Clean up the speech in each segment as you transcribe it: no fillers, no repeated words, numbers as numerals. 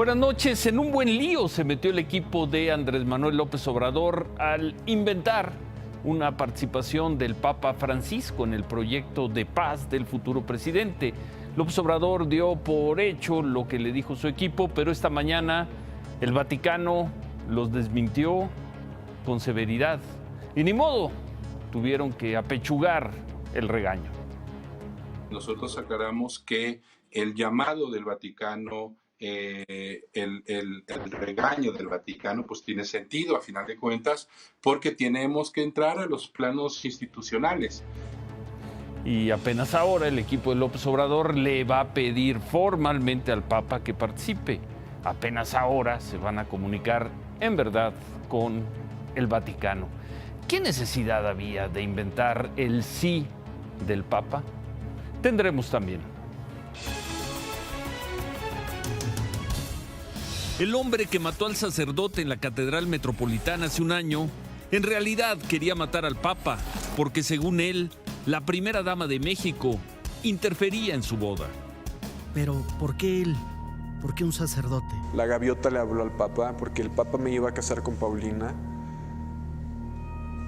Buenas noches. En un buen lío se metió el equipo de Andrés Manuel López Obrador al inventar una participación del Papa Francisco en el proyecto de paz del futuro presidente. López Obrador dio por hecho lo que le dijo su equipo, pero esta mañana el Vaticano los desmintió con severidad. Y ni modo, tuvieron que apechugar el regaño. Nosotros aclaramos que el llamado del Vaticano, el regaño del Vaticano, pues tiene sentido a final de cuentas, porque tenemos que entrar a los planos institucionales. Y apenas ahora el equipo de López Obrador le va a pedir formalmente al Papa que participe. Apenas ahora se van a comunicar en verdad con el Vaticano. ¿Qué necesidad había de inventar el sí del Papa? Tendremos también. El hombre que mató al sacerdote en la Catedral Metropolitana hace un año, en realidad quería matar al Papa, porque según él, la primera dama de México interfería en su boda. Pero, ¿por qué él? ¿Por qué un sacerdote? La gaviota le habló al Papa porque el Papa me iba a casar con Paulina.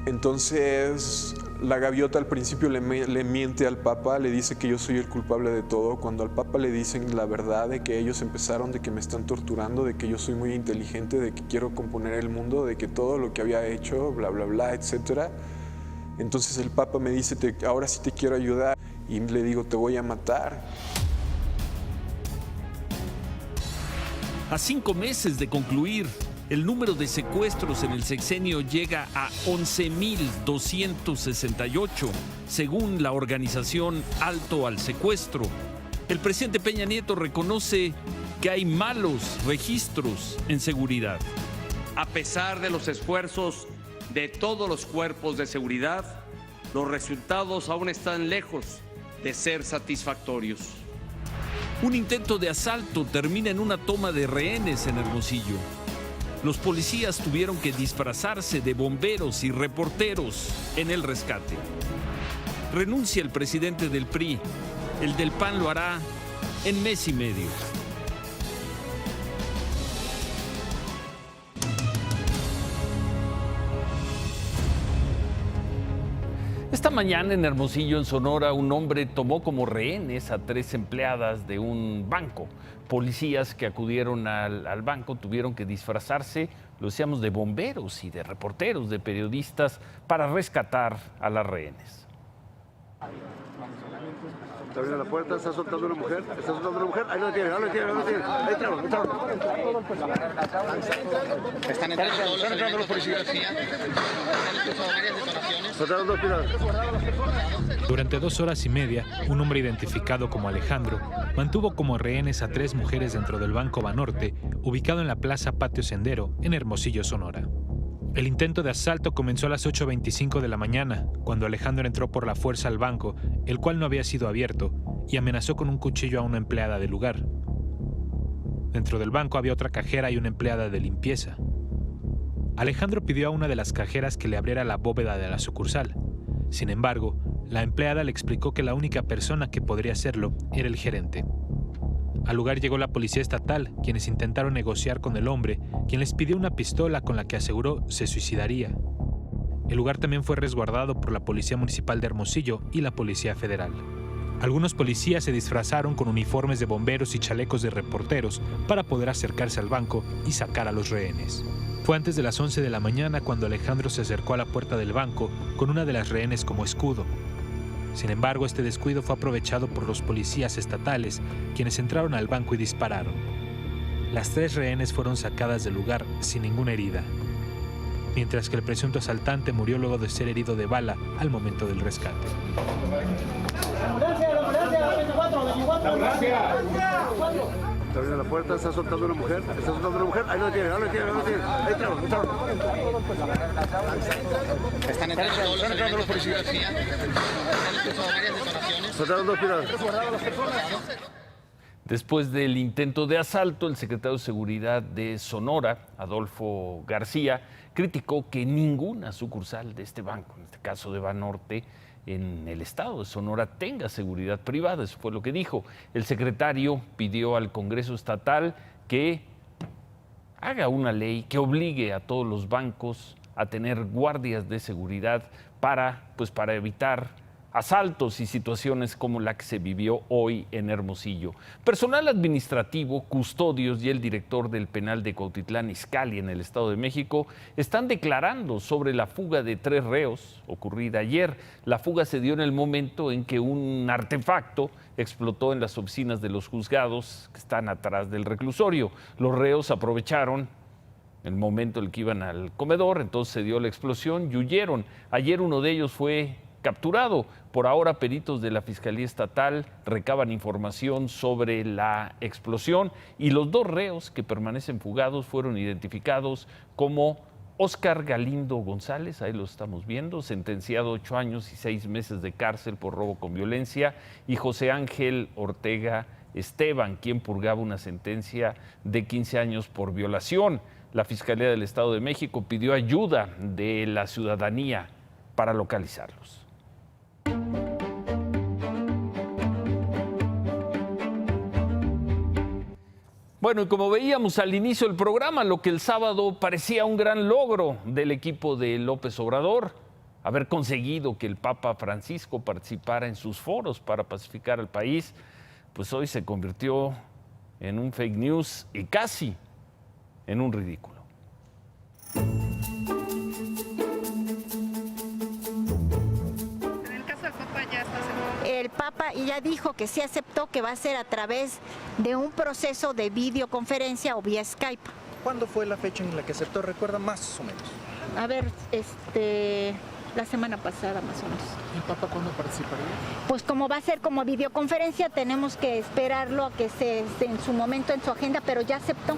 Entonces, la gaviota al principio le miente al Papa, le dice que yo soy el culpable de todo, cuando al Papa le dicen la verdad de que ellos empezaron, de que me están torturando, de que yo soy muy inteligente, de que quiero componer el mundo, de que todo lo que había hecho, bla, bla, bla, etc. Entonces el Papa me dice, ahora sí te quiero ayudar, y le digo, te voy a matar. A 5 meses de concluir, el número de secuestros en el sexenio llega a 11.268, según la organización Alto al Secuestro. El presidente Peña Nieto reconoce que hay malos registros en seguridad. A pesar de los esfuerzos de todos los cuerpos de seguridad, los resultados aún están lejos de ser satisfactorios. Un intento de asalto termina en una toma de rehenes en Hermosillo. Los policías tuvieron que disfrazarse de bomberos y reporteros en el rescate. Renuncia el presidente del PRI. El del PAN lo hará en mes y medio. Esta mañana en Hermosillo, en Sonora, un hombre tomó como rehenes a 3 empleadas de un banco. Policías que acudieron al banco tuvieron que disfrazarse, lo decíamos, de bomberos y de reporteros, de periodistas, para rescatar a las rehenes. Está abriendo la puerta, está soltando una mujer, ahí lo tiene, ahí entraron. Están entrando los policías. Soltaron 2 pilares. Durante 2 horas y media, un hombre identificado como Alejandro mantuvo como rehenes a 3 mujeres dentro del Banco Banorte, ubicado en la Plaza Patio Sendero, en Hermosillo, Sonora. El intento de asalto comenzó a las 8:25 de la mañana, cuando Alejandro entró por la fuerza al banco, el cual no había sido abierto, y amenazó con un cuchillo a una empleada del lugar. Dentro del banco había otra cajera y una empleada de limpieza. Alejandro pidió a una de las cajeras que le abriera la bóveda de la sucursal. Sin embargo, la empleada le explicó que la única persona que podría hacerlo era el gerente. Al lugar llegó la policía estatal, quienes intentaron negociar con el hombre, quien les pidió una pistola con la que aseguró se suicidaría. El lugar también fue resguardado por la Policía Municipal de Hermosillo y la Policía Federal. Algunos policías se disfrazaron con uniformes de bomberos y chalecos de reporteros para poder acercarse al banco y sacar a los rehenes. Fue antes de las 11 de la mañana cuando Alejandro se acercó a la puerta del banco con una de las rehenes como escudo. Sin embargo, este descuido fue aprovechado por los policías estatales, quienes entraron al banco y dispararon. Las 3 rehenes fueron sacadas del lugar sin ninguna herida, mientras que el presunto asaltante murió luego de ser herido de bala al momento del rescate. Está abriendo la puerta, está soltando una mujer, ahí lo tiene, ahí entraron. Están entrando los policías. Soltaron 2 pilares. Después del intento de asalto, el secretario de Seguridad de Sonora, Adolfo García, criticó que ninguna sucursal de este banco, en este caso de Banorte, en el estado de Sonora tenga seguridad privada. Eso fue lo que dijo. El secretario pidió al Congreso Estatal que haga una ley que obligue a todos los bancos a tener guardias de seguridad para evitar asaltos y situaciones como la que se vivió hoy en Hermosillo. Personal administrativo, custodios y el director del penal de Cuautitlán Izcalli en el Estado de México están declarando sobre la fuga de 3 reos ocurrida ayer. La fuga se dio en el momento en que un artefacto explotó en las oficinas de los juzgados que están atrás del reclusorio. Los reos aprovecharon el momento en el que iban al comedor, entonces se dio la explosión y huyeron. Ayer uno de ellos fue capturado. Por ahora, peritos de la Fiscalía Estatal recaban información sobre la explosión y los 2 reos que permanecen fugados fueron identificados como Óscar Galindo González, ahí lo estamos viendo, sentenciado a 8 años y 6 meses de cárcel por robo con violencia, y José Ángel Ortega Esteban, quien purgaba una sentencia de 15 años por violación. La Fiscalía del Estado de México pidió ayuda de la ciudadanía para localizarlos. Bueno, y como veíamos al inicio del programa, lo que el sábado parecía un gran logro del equipo de López Obrador, haber conseguido que el Papa Francisco participara en sus foros para pacificar al país, pues hoy se convirtió en un fake news y casi en un ridículo. El Papa ya dijo que sí aceptó que va a ser a través de un proceso de videoconferencia o vía Skype. ¿Cuándo fue la fecha en la que aceptó? ¿Recuerda más o menos? A ver, la semana pasada más o menos. ¿El Papa cuándo participaría? Pues como va a ser como videoconferencia, tenemos que esperarlo a que se en su momento en su agenda, pero ya aceptó.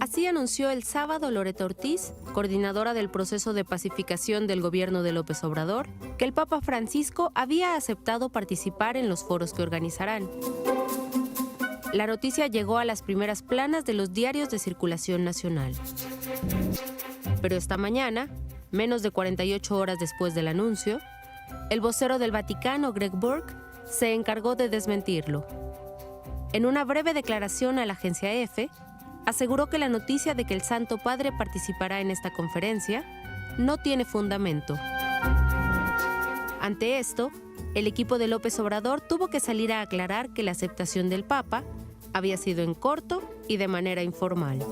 Así anunció el sábado Loreto Ortiz, coordinadora del proceso de pacificación del gobierno de López Obrador, que el Papa Francisco había aceptado participar en los foros que organizarán. La noticia llegó a las primeras planas de los diarios de circulación nacional. Pero esta mañana, menos de 48 horas después del anuncio, el vocero del Vaticano, Greg Burke, se encargó de desmentirlo. En una breve declaración a la agencia EFE, aseguró que la noticia de que el Santo Padre participará en esta conferencia no tiene fundamento. Ante esto, el equipo de López Obrador tuvo que salir a aclarar que la aceptación del Papa había sido en corto y de manera informal.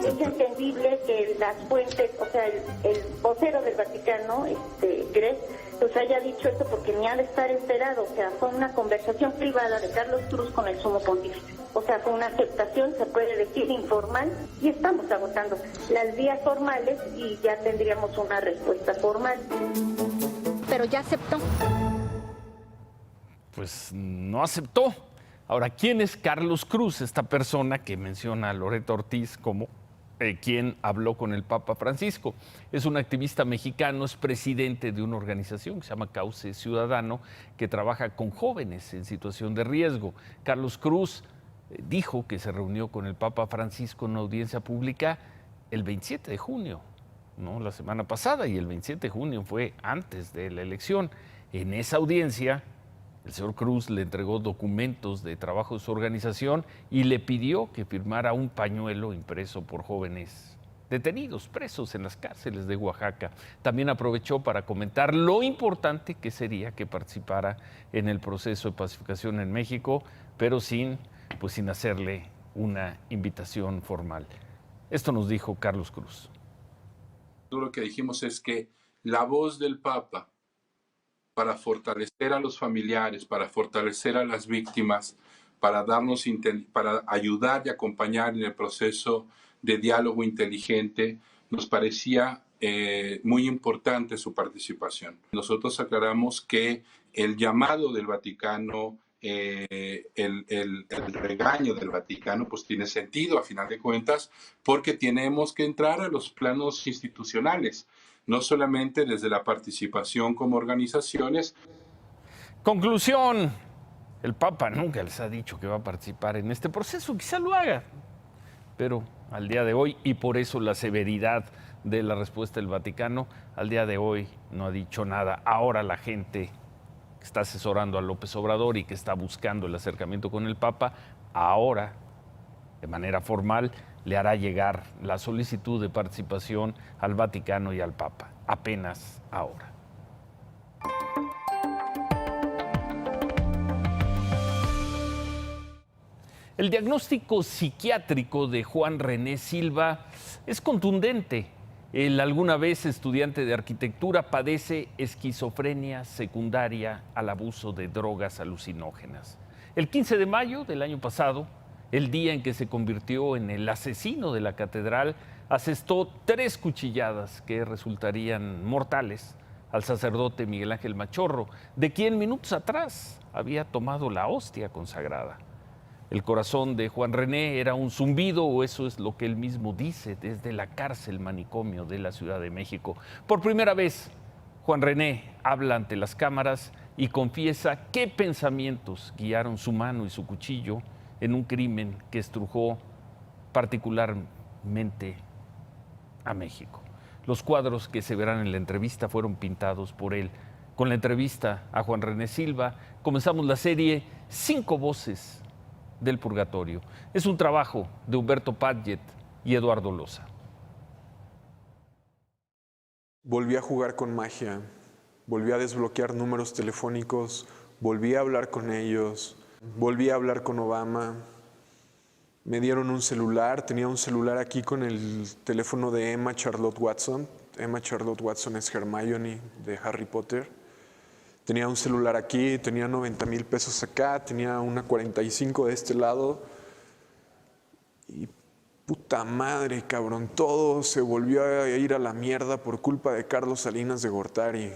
Es entendible que las fuentes, o sea, el vocero del Vaticano, Greg, pues haya dicho esto porque ni ha de estar enterado. O sea, fue una conversación privada de Carlos Cruz con el sumo pontífice. O sea, fue una aceptación, se puede decir, informal, y estamos agotando las vías formales y ya tendríamos una respuesta formal. Pero ya aceptó. Pues no aceptó. Ahora, ¿quién es Carlos Cruz, esta persona que menciona a Loreto Ortiz como quien habló con el Papa Francisco? Es un activista mexicano, es presidente de una organización que se llama Cauce Ciudadano, que trabaja con jóvenes en situación de riesgo. Carlos Cruz dijo que se reunió con el Papa Francisco en una audiencia pública el 27 de junio, ¿no? La semana pasada, y el 27 de junio fue antes de la elección. En esa audiencia, el señor Cruz le entregó documentos de trabajo de su organización y le pidió que firmara un pañuelo impreso por jóvenes detenidos, presos en las cárceles de Oaxaca. También aprovechó para comentar lo importante que sería que participara en el proceso de pacificación en México, pero sin hacerle una invitación formal. Esto nos dijo Carlos Cruz. Lo que dijimos es que la voz del Papa para fortalecer a los familiares, para fortalecer a las víctimas, para ayudar y acompañar en el proceso de diálogo inteligente, nos parecía muy importante su participación. Nosotros aclaramos que el llamado del Vaticano, el regaño del Vaticano, pues tiene sentido a final de cuentas, porque tenemos que entrar a los planos institucionales, no solamente desde la participación como organizaciones. Conclusión: el Papa nunca les ha dicho que va a participar en este proceso, quizá lo haga, pero al día de hoy, y por eso la severidad de la respuesta del Vaticano, al día de hoy no ha dicho nada. Ahora la gente que está asesorando a López Obrador y que está buscando el acercamiento con el Papa, ahora de manera formal, le hará llegar la solicitud de participación al Vaticano y al Papa, apenas ahora. El diagnóstico psiquiátrico de Juan René Silva es contundente. El alguna vez estudiante de arquitectura padece esquizofrenia secundaria al abuso de drogas alucinógenas. El 15 de mayo del año pasado, el día en que se convirtió en el asesino de la catedral, asestó 3 cuchilladas que resultarían mortales al sacerdote Miguel Ángel Machorro, de quien minutos atrás había tomado la hostia consagrada. El corazón de Juan René era un zumbido, o eso es lo que él mismo dice desde la cárcel manicomio de la Ciudad de México. Por primera vez, Juan René habla ante las cámaras y confiesa qué pensamientos guiaron su mano y su cuchillo en un crimen que estrujó particularmente a México. Los cuadros que se verán en la entrevista fueron pintados por él. Con la entrevista a Juan René Silva comenzamos la serie 5 voces del purgatorio. Es un trabajo de Humberto Padgett y Eduardo Loza. Volví a jugar con magia, volví a desbloquear números telefónicos, volví a hablar con ellos, volví a hablar con Obama. Me dieron un celular, tenía un celular aquí con el teléfono de Emma Charlotte Watson. Emma Charlotte Watson es Hermione de Harry Potter. Tenía un celular aquí, tenía 90,000 pesos acá, tenía una 45 de este lado. Y puta madre, cabrón, todo se volvió a ir a la mierda por culpa de Carlos Salinas de Gortari.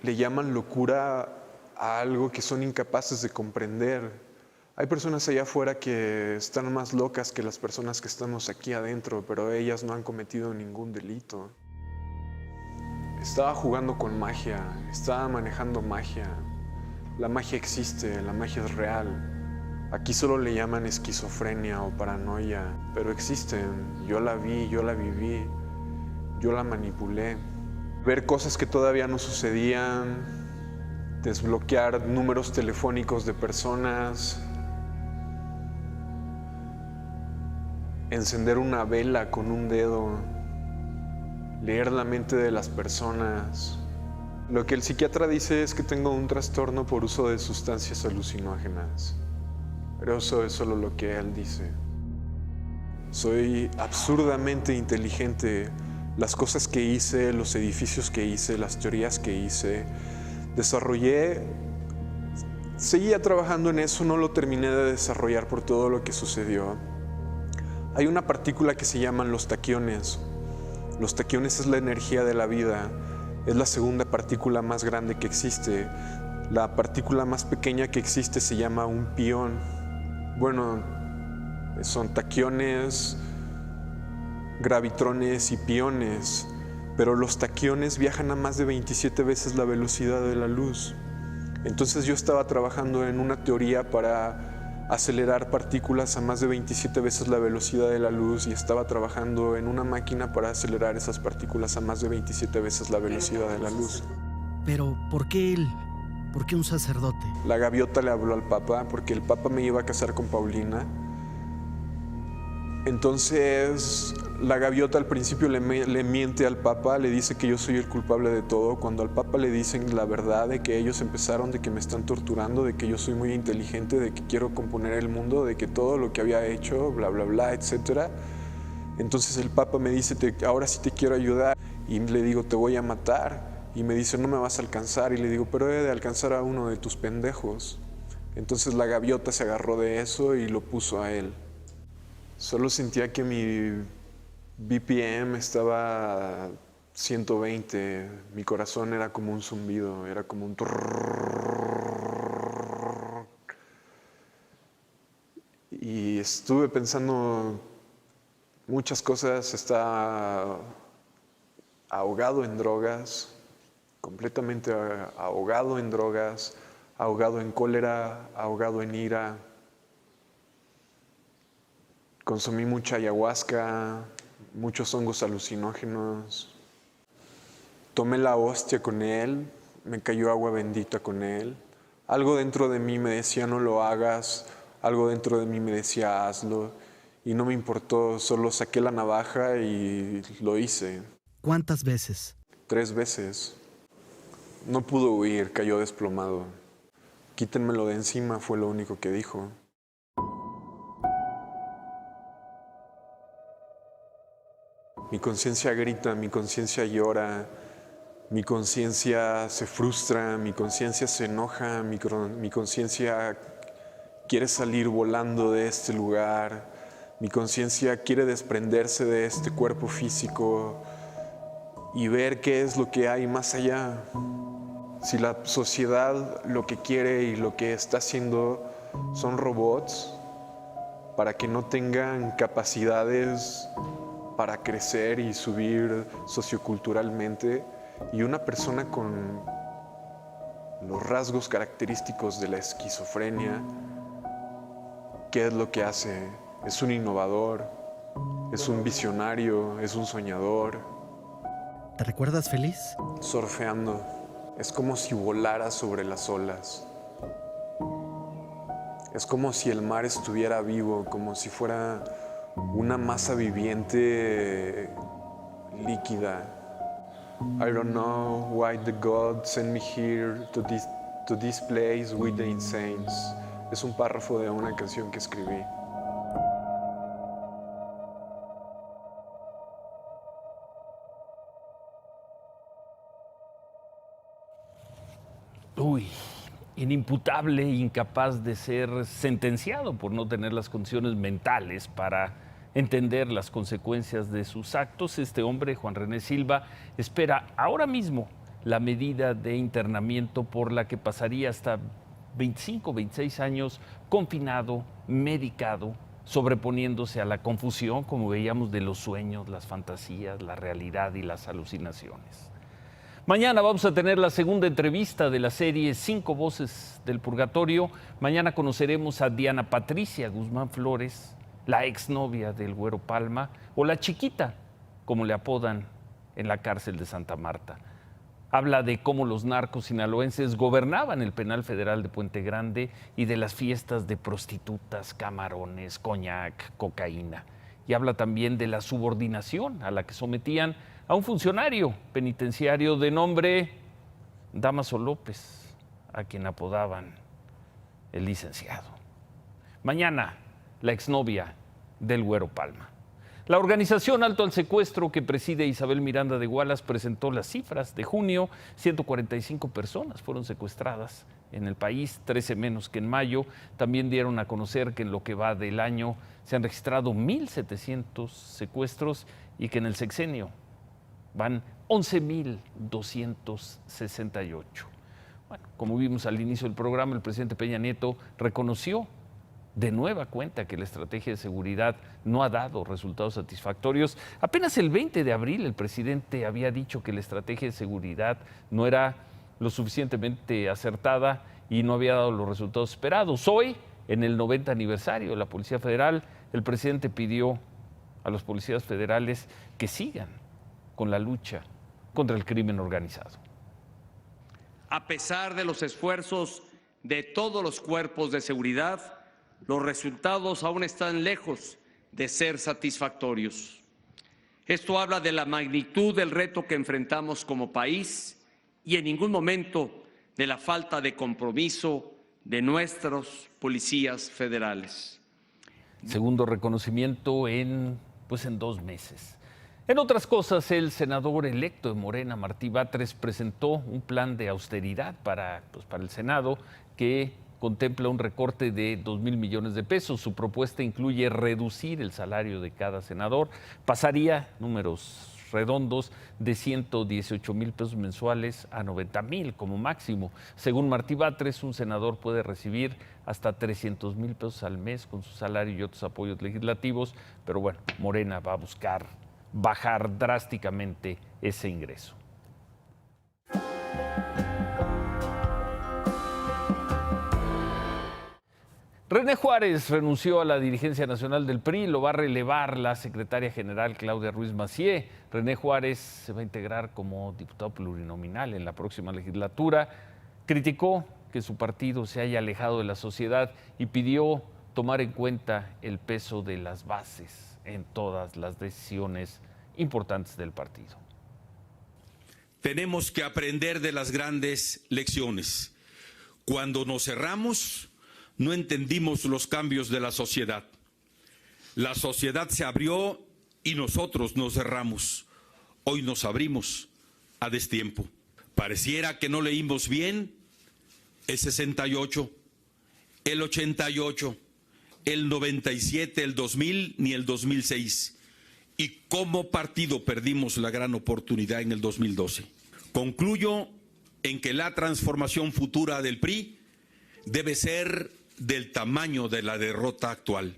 Le llaman locura a algo que son incapaces de comprender. Hay personas allá afuera que están más locas que las personas que estamos aquí adentro, pero ellas no han cometido ningún delito. Estaba jugando con magia, estaba manejando magia. La magia existe, la magia es real. Aquí solo le llaman esquizofrenia o paranoia, pero existen. Yo la vi, yo la viví, yo la manipulé. Ver cosas que todavía no sucedían, desbloquear números telefónicos de personas, encender una vela con un dedo, leer la mente de las personas. Lo que el psiquiatra dice es que tengo un trastorno por uso de sustancias alucinógenas, pero eso es solo lo que él dice. Soy absurdamente inteligente. Las cosas que hice, los edificios que hice, las teorías que hice, desarrollé, seguía trabajando en eso, no lo terminé de desarrollar por todo lo que sucedió. Hay una partícula que se llaman los taquiones. Los taquiones es la energía de la vida, es la segunda partícula más grande que existe. La partícula más pequeña que existe se llama un pión. Bueno, son taquiones, gravitrones y piones, pero los taquiones viajan a más de 27 veces la velocidad de la luz. Entonces yo estaba trabajando en una teoría para acelerar partículas a más de 27 veces la velocidad de la luz y estaba trabajando en una máquina para acelerar esas partículas a más de 27 veces la velocidad de la luz. Pero, ¿por qué él? ¿Por qué un sacerdote? La gaviota le habló al Papa porque el Papa me iba a casar con Paulina. Entonces, la gaviota al principio le miente al Papa, le dice que yo soy el culpable de todo. Cuando al Papa le dicen la verdad de que ellos empezaron, de que me están torturando, de que yo soy muy inteligente, de que quiero componer el mundo, de que todo lo que había hecho, bla, bla, bla, etc. Entonces el Papa me dice, ahora sí te quiero ayudar. Y le digo, te voy a matar. Y me dice, no me vas a alcanzar. Y le digo, pero he de alcanzar a uno de tus pendejos. Entonces la gaviota se agarró de eso y lo puso a él. Solo sentía que mi BPM estaba a 120, mi corazón era como un zumbido, era como un trrrr. Y estuve pensando muchas cosas, estaba ahogado en drogas, completamente ahogado en drogas, ahogado en cólera, ahogado en ira. Consumí mucha ayahuasca, muchos hongos alucinógenos. Tomé la hostia con él, me cayó agua bendita con él. Algo dentro de mí me decía no lo hagas, algo dentro de mí me decía hazlo. Y no me importó, solo saqué la navaja y lo hice. ¿Cuántas veces? 3 veces. No pudo huir, cayó desplomado. Quítenmelo de encima, fue lo único que dijo. Mi conciencia grita, mi conciencia llora, mi conciencia se frustra, mi conciencia se enoja, mi conciencia quiere salir volando de este lugar, mi conciencia quiere desprenderse de este cuerpo físico y ver qué es lo que hay más allá. Si la sociedad lo que quiere y lo que está haciendo son robots para que no tengan capacidades para crecer y subir socioculturalmente, y una persona con los rasgos característicos de la esquizofrenia, ¿qué es lo que hace? Es un innovador, es un visionario, es un soñador. ¿Te recuerdas feliz? Surfeando. Es como si volara sobre las olas. Es como si el mar estuviera vivo, como si fuera una masa viviente líquida. I don't know why the God sent me here to this place with the insanes. Es un párrafo de una canción que escribí. Uy, inimputable, incapaz de ser sentenciado por no tener las condiciones mentales para entender las consecuencias de sus actos. Este hombre, Juan René Silva, espera ahora mismo la medida de internamiento por la que pasaría hasta 25, 26 años confinado, medicado, sobreponiéndose a la confusión, como veíamos, de los sueños, las fantasías, la realidad y las alucinaciones. Mañana vamos a tener la segunda entrevista de la serie 5 Voces del Purgatorio. Mañana conoceremos a Diana Patricia Guzmán Flores, la exnovia del Güero Palma, o la Chiquita, como le apodan en la cárcel de Santa Marta. Habla de cómo los narcos sinaloenses gobernaban el penal federal de Puente Grande y de las fiestas de prostitutas, camarones, coñac, cocaína. Y habla también de la subordinación a la que sometían a un funcionario penitenciario de nombre Dámaso López, a quien apodaban el licenciado. Mañana, la exnovia del Güero Palma. La organización Alto al Secuestro, que preside Isabel Miranda de Gualas, presentó las cifras de junio. 145 personas fueron secuestradas en el país, 13 menos que en mayo. También dieron a conocer que en lo que va del año se han registrado 1,700 secuestros y que en el sexenio van 11,268. Bueno, como vimos al inicio del programa, el presidente Peña Nieto reconoció de nueva cuenta que la estrategia de seguridad no ha dado resultados satisfactorios. Apenas el 20 de abril el presidente había dicho que la estrategia de seguridad no era lo suficientemente acertada y no había dado los resultados esperados. Hoy, en el 90 aniversario de la Policía Federal, el presidente pidió a los policías federales que sigan con la lucha contra el crimen organizado. A pesar de los esfuerzos de todos los cuerpos de seguridad, los resultados aún están lejos de ser satisfactorios. Esto habla de la magnitud del reto que enfrentamos como país y en ningún momento de la falta de compromiso de nuestros policías federales. Segundo reconocimiento en 2 meses. En otras cosas, el senador electo de Morena, Martí Batres, presentó un plan de austeridad para el Senado que contempla un recorte de 2,000 millones de pesos. Su propuesta incluye reducir el salario de cada senador. Pasaría, números redondos, de 118,000 pesos mensuales a 90,000 como máximo. Según Martí Batres, un senador puede recibir hasta 300,000 pesos al mes con su salario y otros apoyos legislativos, pero bueno, Morena va a buscar bajar drásticamente ese ingreso. René Juárez renunció a la dirigencia nacional del PRI, lo va a relevar la secretaria general Claudia Ruiz Massieu. René Juárez se va a integrar como diputado plurinominal en la próxima legislatura. Criticó que su partido se haya alejado de la sociedad y pidió tomar en cuenta el peso de las bases en todas las decisiones importantes del partido. Tenemos que aprender de las grandes lecciones. Cuando nos cerramos, no entendimos los cambios de la sociedad. La sociedad se abrió y nosotros nos cerramos. Hoy nos abrimos a destiempo. Pareciera que no leímos bien el 68, el 88, el 97, el 2000 ni el 2006. Y como partido perdimos la gran oportunidad en el 2012. Concluyo en que la transformación futura del PRI debe ser del tamaño de la derrota actual.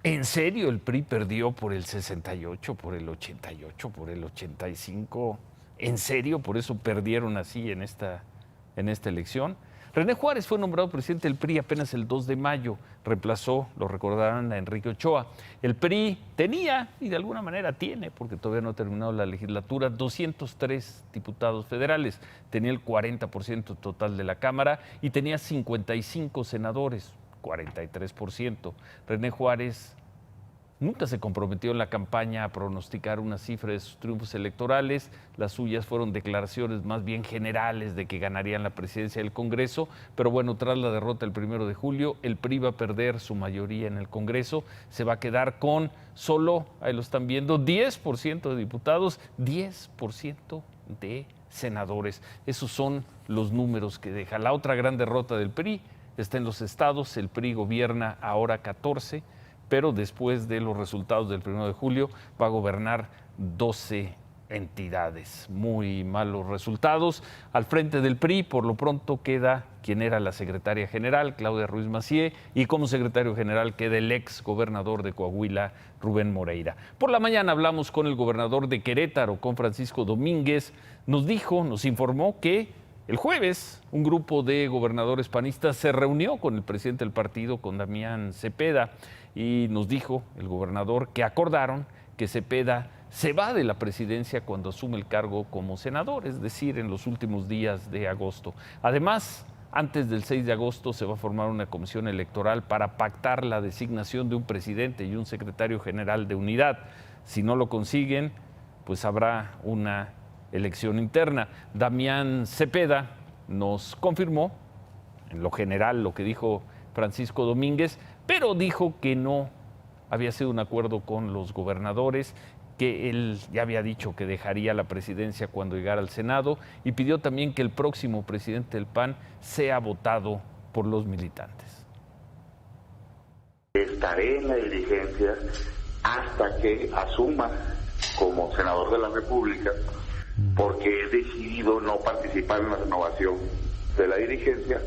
¿En serio el PRI perdió por el 68, por el 88, por el 85? ¿En serio por eso perdieron así en esta elección? René Juárez fue nombrado presidente del PRI apenas el 2 de mayo. Reemplazó, lo recordarán, a Enrique Ochoa. El PRI tenía, y de alguna manera tiene, porque todavía no ha terminado la legislatura, 203 diputados federales. Tenía el 40% total de la Cámara y tenía 55 senadores, 43%. René Juárez nunca se comprometió en la campaña a pronosticar una cifra de sus triunfos electorales. Las suyas fueron declaraciones más bien generales de que ganarían la presidencia del Congreso, pero bueno, tras la derrota el 1 de julio, el PRI va a perder su mayoría en el Congreso, se va a quedar con solo, ahí lo están viendo, 10% de diputados, 10% de senadores. Esos son los números que deja. La otra gran derrota del PRI está en los estados. El PRI gobierna ahora 14, pero después de los resultados del 1 de julio va a gobernar 12 entidades. Muy malos resultados. Al frente del PRI, por lo pronto, queda quien era la secretaria general, Claudia Ruiz Massieu, y como secretario general queda el ex gobernador de Coahuila, Rubén Moreira. Por la mañana hablamos con el gobernador de Querétaro, con Francisco Domínguez. Nos informó que el jueves un grupo de gobernadores panistas se reunió con el presidente del partido, con Damián Cepeda, y nos dijo el gobernador que acordaron que Cepeda se va de la presidencia cuando asume el cargo como senador, es decir, en los últimos días de agosto. Además, antes del 6 de agosto se va a formar una comisión electoral para pactar la designación de un presidente y un secretario general de unidad. Si no lo consiguen, pues habrá una elección interna. Damián Cepeda nos confirmó, en lo general, lo que dijo Francisco Domínguez, pero dijo que no había sido un acuerdo con los gobernadores, que él ya había dicho que dejaría la presidencia cuando llegara al Senado, y pidió también que el próximo presidente del PAN sea votado por los militantes. Estaré en la dirigencia hasta que asuma como senador de la República, porque he decidido no participar en la renovación de la dirigencia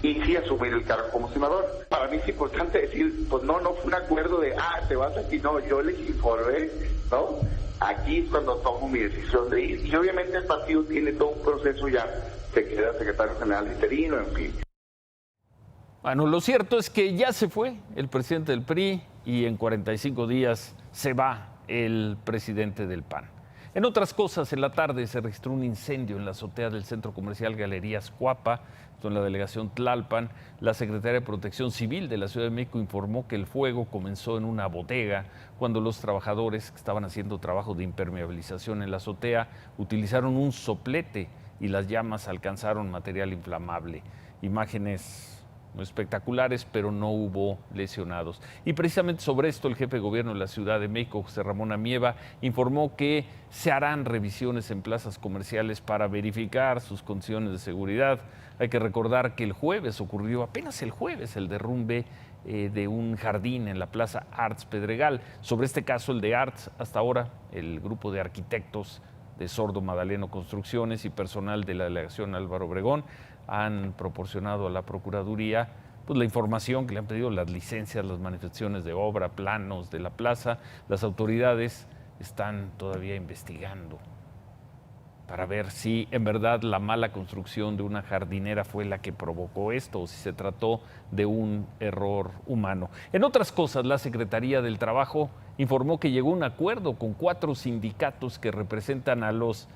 y sí asumir el cargo como senador. Para mí es importante decir, pues no fue un acuerdo de, te vas aquí, no, yo les informé, ¿no? Aquí es cuando tomo mi decisión de ir. Y obviamente el partido tiene todo un proceso ya, se queda secretario general interino, en fin. Bueno, lo cierto es que ya se fue el presidente del PRI y en 45 días se va el presidente del PAN. En otras cosas, en la tarde se registró un incendio en la azotea del centro comercial Galerías Cuapa, en la delegación Tlalpan. La Secretaría de Protección Civil de la Ciudad de México informó que el fuego comenzó en una bodega cuando los trabajadores que estaban haciendo trabajo de impermeabilización en la azotea utilizaron un soplete y las llamas alcanzaron material inflamable. Imágenes espectaculares, pero no hubo lesionados. Y precisamente sobre esto, el jefe de gobierno de la Ciudad de México, José Ramón Amieva, informó que se harán revisiones en plazas comerciales para verificar sus condiciones de seguridad. Hay que recordar que el jueves ocurrió, apenas el jueves, el derrumbe de un jardín en la Plaza Arts Pedregal. Sobre este caso, el de Arts, hasta ahora, el grupo de arquitectos de Sordo Madaleno Construcciones y personal de la delegación Álvaro Obregón han proporcionado a la Procuraduría pues, la información que le han pedido, las licencias, las manifestaciones de obra, planos de la plaza. Las autoridades están todavía investigando para ver si en verdad la mala construcción de una jardinera fue la que provocó esto o si se trató de un error humano. En otras cosas, la Secretaría del Trabajo informó que llegó a un acuerdo con 4 sindicatos que representan a los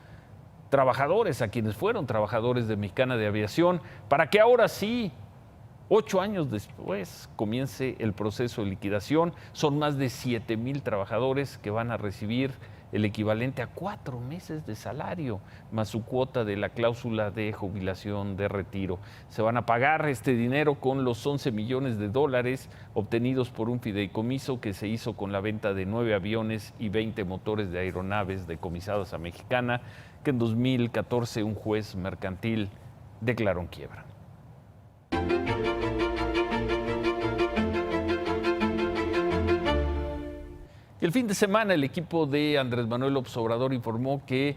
trabajadores, a quienes fueron trabajadores de Mexicana de Aviación, para que ahora sí, 8 años después, comience el proceso de liquidación. Son más de 7,000 trabajadores que van a recibir el equivalente a 4 meses de salario, más su cuota de la cláusula de jubilación de retiro. Se van a pagar este dinero con los 11 millones de dólares obtenidos por un fideicomiso que se hizo con la venta de 9 aviones y 20 motores de aeronaves decomisadas a Mexicana, que en 2014 un juez mercantil declaró en quiebra. El fin de semana el equipo de Andrés Manuel López Obrador informó que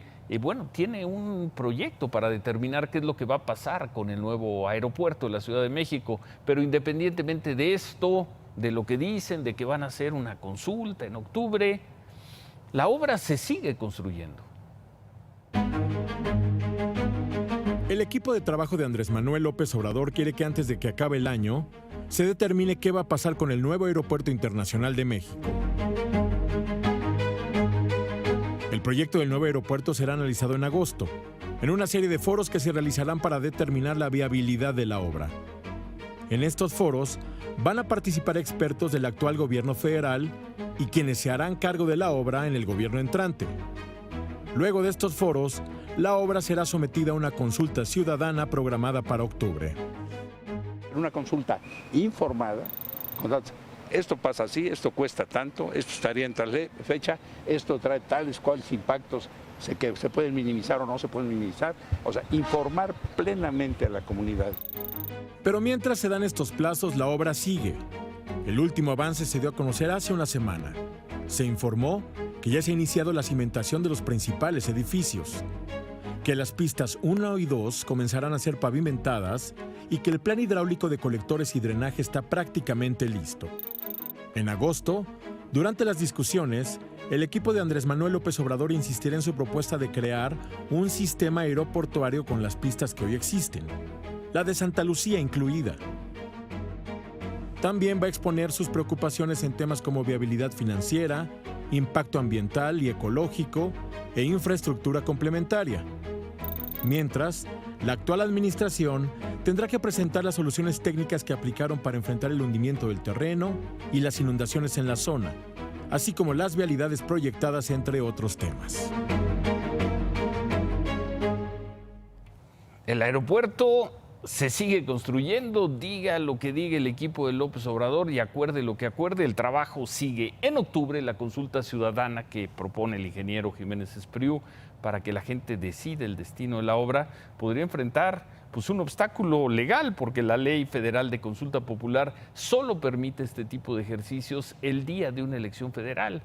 tiene un proyecto para determinar qué es lo que va a pasar con el nuevo aeropuerto de la Ciudad de México. Pero independientemente de esto, de lo que dicen, de que van a hacer una consulta en octubre, la obra se sigue construyendo. El equipo de trabajo de Andrés Manuel López Obrador quiere que antes de que acabe el año, se determine qué va a pasar con el nuevo Aeropuerto Internacional de México. El proyecto del nuevo aeropuerto será analizado en agosto, en una serie de foros que se realizarán para determinar la viabilidad de la obra. En estos foros van a participar expertos del actual gobierno federal y quienes se harán cargo de la obra en el gobierno entrante. Luego de estos foros, la obra será sometida a una consulta ciudadana programada para octubre. Una consulta informada, con datos. Esto pasa así, esto cuesta tanto, esto estaría en tal fecha, esto trae tales cuales impactos que se pueden minimizar o no se pueden minimizar. O sea, informar plenamente a la comunidad. Pero mientras se dan estos plazos, la obra sigue. El último avance se dio a conocer hace una semana. Se informó que ya se ha iniciado la cimentación de los principales edificios, que las pistas 1 y 2 comenzarán a ser pavimentadas y que el plan hidráulico de colectores y drenaje está prácticamente listo. En agosto, durante las discusiones, el equipo de Andrés Manuel López Obrador insistirá en su propuesta de crear un sistema aeroportuario con las pistas que hoy existen, la de Santa Lucía incluida. También va a exponer sus preocupaciones en temas como viabilidad financiera, impacto ambiental y ecológico e infraestructura complementaria. Mientras, la actual administración tendrá que presentar las soluciones técnicas que aplicaron para enfrentar el hundimiento del terreno y las inundaciones en la zona, así como las vialidades proyectadas, entre otros temas. El aeropuerto se sigue construyendo, diga lo que diga el equipo de López Obrador y acuerde lo que acuerde, el trabajo sigue. En octubre, la consulta ciudadana que propone el ingeniero Jiménez Espriu para que la gente decida el destino de la obra podría enfrentar un obstáculo legal, porque la Ley Federal de Consulta Popular solo permite este tipo de ejercicios el día de una elección federal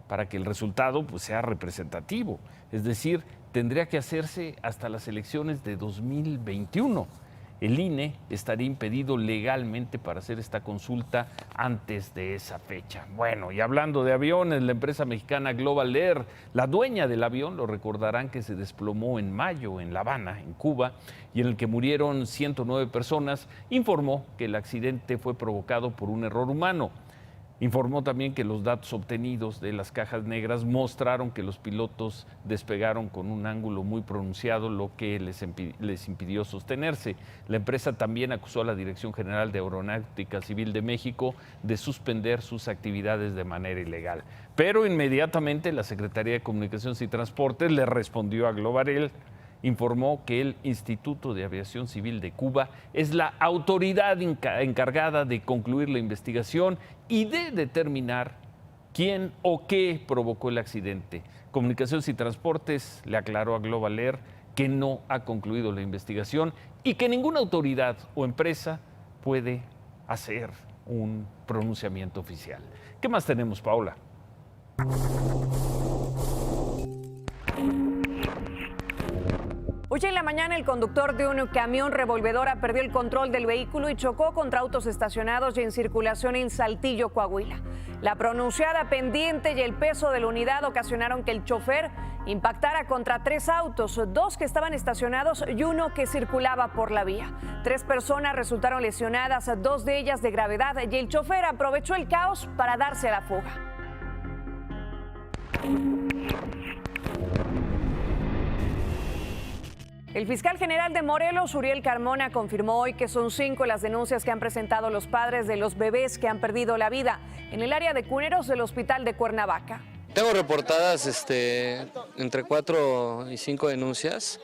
para que el resultado sea representativo. Es decir, tendría que hacerse hasta las elecciones de 2021. El INE estaría impedido legalmente para hacer esta consulta antes de esa fecha. Bueno, y hablando de aviones, la empresa mexicana Global Air, la dueña del avión, lo recordarán, que se desplomó en mayo en La Habana, en Cuba, y en el que murieron 109 personas, informó que el accidente fue provocado por un error humano. Informó también que los datos obtenidos de las cajas negras mostraron que los pilotos despegaron con un ángulo muy pronunciado, lo que les impidió sostenerse. La empresa también acusó a la Dirección General de Aeronáutica Civil de México de suspender sus actividades de manera ilegal. Pero inmediatamente la Secretaría de Comunicaciones y Transportes le respondió a Global Air, informó que el Instituto de Aviación Civil de Cuba es la autoridad encargada de concluir la investigación y de determinar quién o qué provocó el accidente. Comunicaciones y Transportes le aclaró a Global Air que no ha concluido la investigación y que ninguna autoridad o empresa puede hacer un pronunciamiento oficial. ¿Qué más tenemos, Paola? Hoy en la mañana, el conductor de un camión revolvedora perdió el control del vehículo y chocó contra autos estacionados y en circulación en Saltillo, Coahuila. La pronunciada pendiente y el peso de la unidad ocasionaron que el chofer impactara contra 3 autos, 2 que estaban estacionados y 1 que circulaba por la vía. 3 personas resultaron lesionadas, 2 de ellas de gravedad, y el chofer aprovechó el caos para darse a la fuga. El fiscal general de Morelos, Uriel Carmona, confirmó hoy que son 5 las denuncias que han presentado los padres de los bebés que han perdido la vida en el área de cuneros del hospital de Cuernavaca. Tengo reportadas entre 4 y 5 denuncias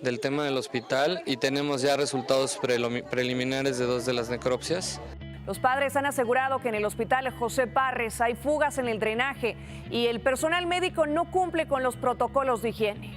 del tema del hospital y tenemos ya resultados preliminares de 2 de las necropsias. Los padres han asegurado que en el hospital José Parres hay fugas en el drenaje y el personal médico no cumple con los protocolos de higiene.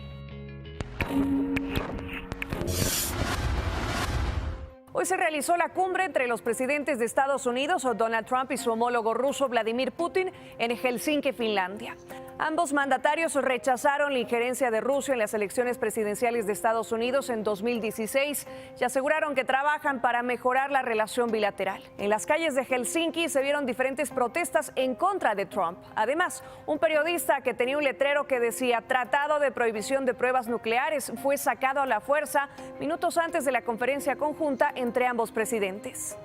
Hoy se realizó la cumbre entre los presidentes de Estados Unidos, Donald Trump, y su homólogo ruso, Vladimir Putin, en Helsinki, Finlandia. Ambos mandatarios rechazaron la injerencia de Rusia en las elecciones presidenciales de Estados Unidos en 2016 y aseguraron que trabajan para mejorar la relación bilateral. En las calles de Helsinki se vieron diferentes protestas en contra de Trump. Además, un periodista que tenía un letrero que decía "Tratado de prohibición de pruebas nucleares" fue sacado a la fuerza minutos antes de la conferencia conjunta entre ambos presidentes.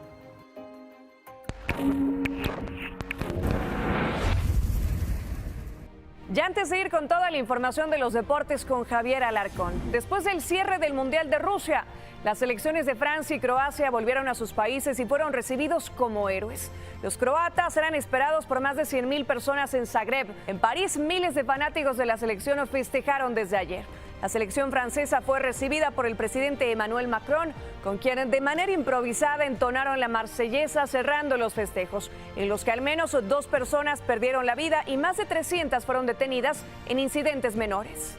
Ya antes de ir con toda la información de los deportes con Javier Alarcón, después del cierre del Mundial de Rusia, las selecciones de Francia y Croacia volvieron a sus países y fueron recibidos como héroes. Los croatas serán esperados por más de 100,000 personas en Zagreb. En París, miles de fanáticos de la selección festejaron desde ayer. La selección francesa fue recibida por el presidente Emmanuel Macron, con quien de manera improvisada entonaron la marsellesa cerrando los festejos, en los que al menos 2 personas perdieron la vida y más de 300 fueron detenidas en incidentes menores.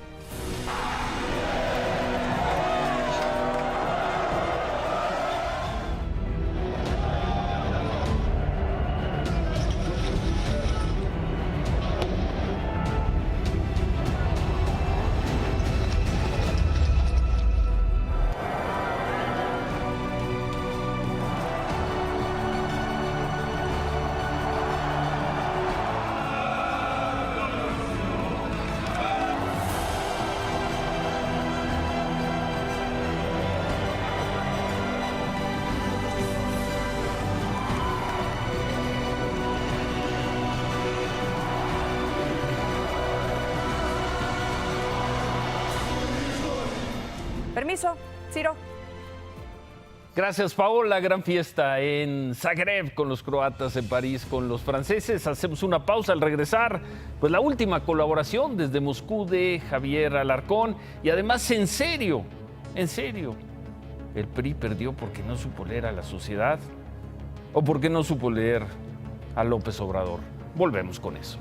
Permiso, Ciro. Gracias, Paola. Gran fiesta en Zagreb con los croatas, en París con los franceses. Hacemos una pausa al regresar. Pues la última colaboración desde Moscú de Javier Alarcón. Y además, en serio, ¿el PRI perdió porque no supo leer a la sociedad? ¿O porque no supo leer a López Obrador? Volvemos con eso.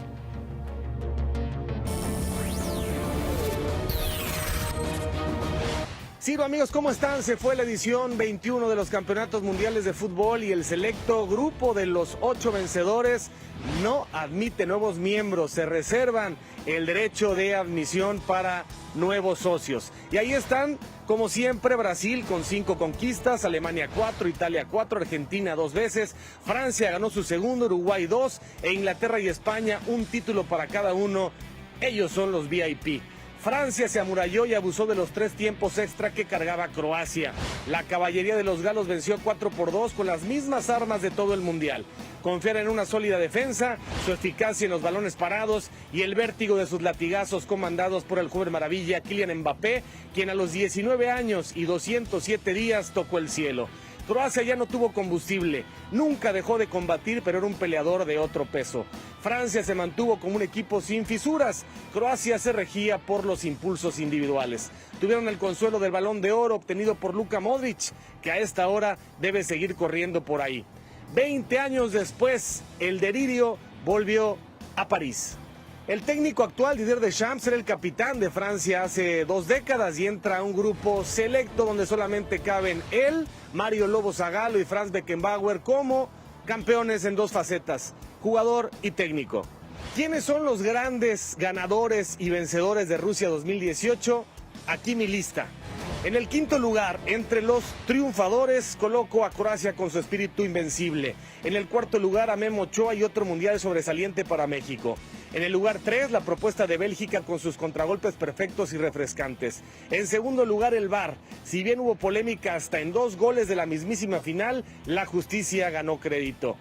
Ciro, amigos, ¿cómo están? Se fue la edición 21 de los Campeonatos Mundiales de Fútbol y el selecto grupo de los 8 vencedores no admite nuevos miembros. Se reservan el derecho de admisión para nuevos socios. Y ahí están, como siempre, Brasil con 5 conquistas, Alemania 4, Italia 4, Argentina 2 veces, Francia ganó su segundo, Uruguay 2 e Inglaterra y España un título para cada uno. Ellos son los VIP. Francia se amuralló y abusó de los 3 tiempos extra que cargaba Croacia. La caballería de los galos venció 4-2 con las mismas armas de todo el mundial. Confiar en una sólida defensa, su eficacia en los balones parados y el vértigo de sus latigazos comandados por el joven maravilla Kylian Mbappé, quien a los 19 años y 207 días tocó el cielo. Croacia ya no tuvo combustible, nunca dejó de combatir, pero era un peleador de otro peso. Francia se mantuvo como un equipo sin fisuras, Croacia se regía por los impulsos individuales. Tuvieron el consuelo del Balón de Oro obtenido por Luka Modric, que a esta hora debe seguir corriendo por ahí. 20 años después, el delirio volvió a París. El técnico actual, Didier Deschamps, era el capitán de Francia hace 2 décadas y entra a un grupo selecto donde solamente caben él, Mario Lobo Zagallo y Franz Beckenbauer como campeones en 2 facetas, jugador y técnico. ¿Quiénes son los grandes ganadores y vencedores de Rusia 2018? Aquí mi lista. En el quinto lugar, entre los triunfadores, coloco a Croacia con su espíritu invencible. En el cuarto lugar, a Memo Ochoa y otro mundial sobresaliente para México. En el lugar 3, la propuesta de Bélgica con sus contragolpes perfectos y refrescantes. En segundo lugar, el VAR. Si bien hubo polémica hasta en 2 goles de la mismísima final, la justicia ganó crédito.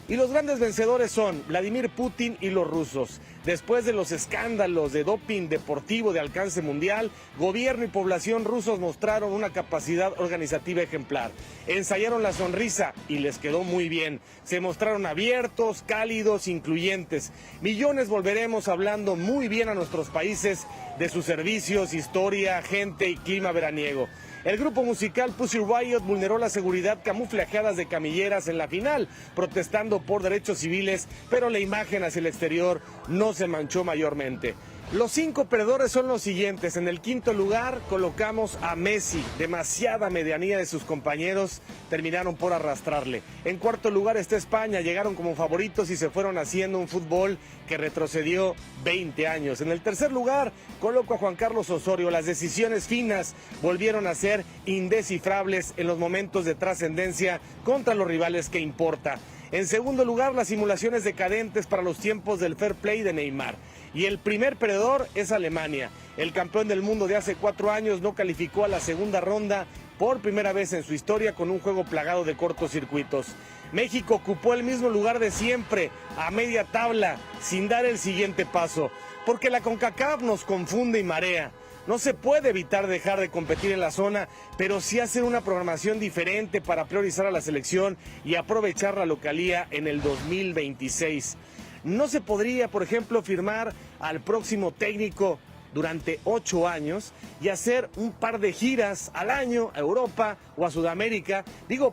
Y los grandes vencedores son Vladimir Putin y los rusos. Después de los escándalos de doping deportivo de alcance mundial, gobierno y población rusos mostraron una capacidad organizativa ejemplar. Ensayaron la sonrisa y les quedó muy bien. Se mostraron abiertos, cálidos, incluyentes. Millones volveremos hablando muy bien a nuestros países de sus servicios, historia, gente y clima veraniego. El grupo musical Pussy Riot vulneró la seguridad camuflajeadas de camilleras en la final, protestando por derechos civiles, pero la imagen hacia el exterior no se manchó mayormente. Los 5 perdedores son los siguientes. En el quinto lugar colocamos a Messi. Demasiada medianía de sus compañeros terminaron por arrastrarle. En cuarto lugar está España. Llegaron como favoritos y se fueron haciendo un fútbol que retrocedió 20 años. En el tercer lugar coloco a Juan Carlos Osorio. Las decisiones finas volvieron a ser indescifrables en los momentos de trascendencia contra los rivales que importa. En segundo lugar, las simulaciones decadentes para los tiempos del fair play de Neymar. Y el primer perdedor es Alemania. El campeón del mundo de hace 4 años no calificó a la segunda ronda por primera vez en su historia con un juego plagado de cortocircuitos. México ocupó el mismo lugar de siempre, a media tabla, sin dar el siguiente paso. Porque la CONCACAF nos confunde y marea. No se puede evitar dejar de competir en la zona, pero sí hacer una programación diferente para priorizar a la selección y aprovechar la localía en el 2026. No se podría, por ejemplo, firmar al próximo técnico durante 8 años y hacer un par de giras al año a Europa o a Sudamérica,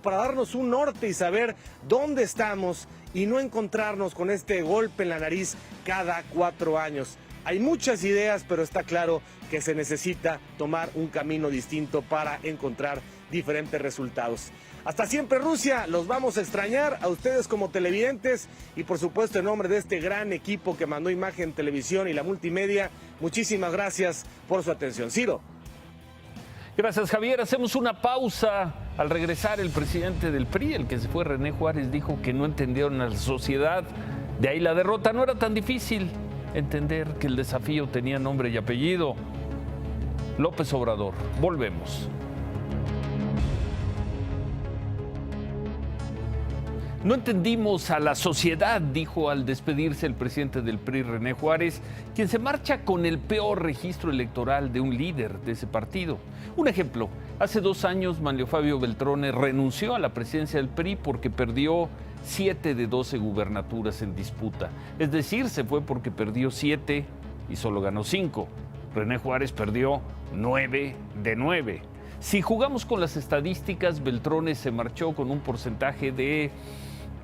para darnos un norte y saber dónde estamos y no encontrarnos con este golpe en la nariz cada 4 años. Hay muchas ideas, pero está claro que se necesita tomar un camino distinto para encontrar diferentes resultados. Hasta siempre, Rusia, los vamos a extrañar a ustedes como televidentes y por supuesto en nombre de este gran equipo que mandó Imagen Televisión y la multimedia, muchísimas gracias por su atención. Ciro. Gracias, Javier. Hacemos una pausa. Al regresar, el presidente del PRI, el que se fue, René Juárez, dijo que no entendieron a la sociedad. De ahí la derrota. No era tan difícil entender que el desafío tenía nombre y apellido. López Obrador. Volvemos. No entendimos a la sociedad, dijo al despedirse el presidente del PRI, René Juárez, quien se marcha con el peor registro electoral de un líder de ese partido. Un ejemplo, hace 2 años Manlio Fabio Beltrones renunció a la presidencia del PRI porque perdió 7 de 12 gubernaturas en disputa. Es decir, se fue porque perdió 7 y solo ganó 5. René Juárez perdió 9 de 9. Si jugamos con las estadísticas, Beltrones se marchó con un porcentaje de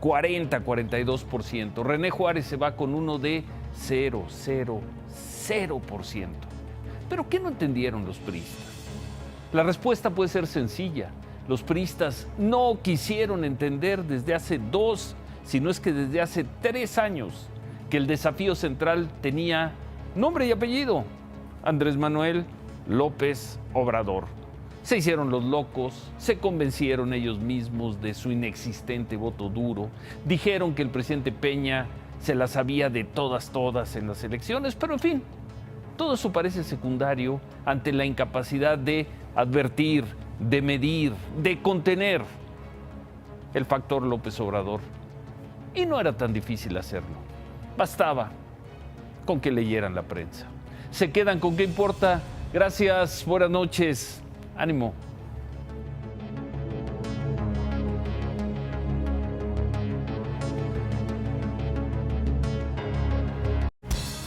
40-42%. René Juárez se va con uno de 0%. ¿Pero qué no entendieron los priistas? La respuesta puede ser sencilla. Los priistas no quisieron entender desde hace 2, si no es que desde hace 3 años, que el desafío central tenía nombre y apellido: Andrés Manuel López Obrador. Se hicieron los locos, se convencieron ellos mismos de su inexistente voto duro, dijeron que el presidente Peña se las sabía de todas en las elecciones, pero en fin, todo eso parece secundario ante la incapacidad de advertir, de medir, de contener el factor López Obrador. Y no era tan difícil hacerlo, bastaba con que leyeran la prensa. Se quedan con qué importa. Gracias, buenas noches. Ánimo.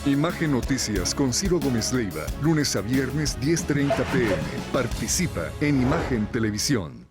Imagen Noticias con Ciro Gómez Leiva, lunes a viernes 10:30 p.m. Participa en Imagen Televisión.